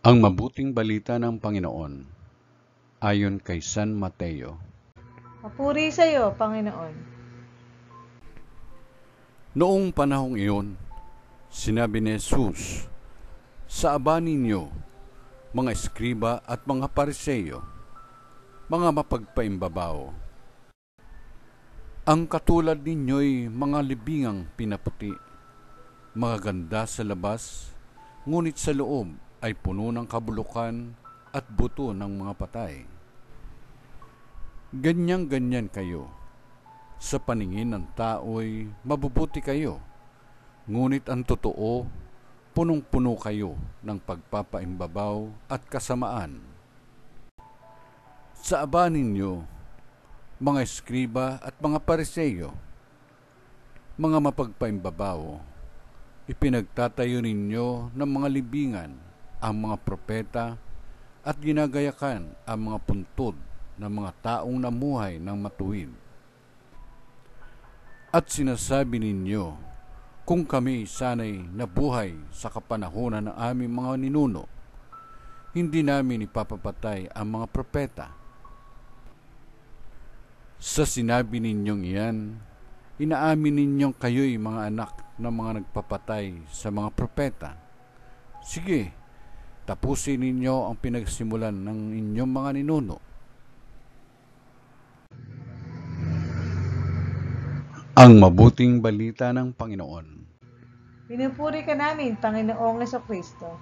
Ang mabuting balita ng Panginoon ayon kay San Mateo. Papuri sa iyo, Panginoon. Noong panahong iyon, sinabi ni Jesus, "Sa aba ninyo, mga eskriba at mga pariseyo, mga mapagpaimbabaw, ang katulad ninyo'y mga libingang pinaputi, magaganda sa labas, ngunit sa loob ay puno ng kabulukan at buto ng mga patay. Ganyan-ganyan kayo. Sa paningin ng tao'y mabubuti kayo, ngunit ang totoo, punong-puno kayo ng pagpapaimbabaw at kasamaan. Sa aba ninyo, mga eskriba at mga pariseyo, mga mapagpaimbabaw, ipinagtatayo ninyo ng mga libingan ang mga propeta at ginagayakan ang mga puntod ng mga taong namuhay ng matuwid. At sinasabi ninyo, kung kami sana'y nabuhay sa kapanahunan ng aming mga ninuno, hindi namin ipapapatay ang mga propeta. Sa sinabi ninyong iyan, inaamin ninyong kayo'y mga anak ng mga nagpapatay sa mga propeta. Sige, tapusin ninyo ang pinagsimulan ng inyong mga ninuno. Ang mabuting balita ng Panginoon. Pinupuri ka namin, Panginoong Jesucristo.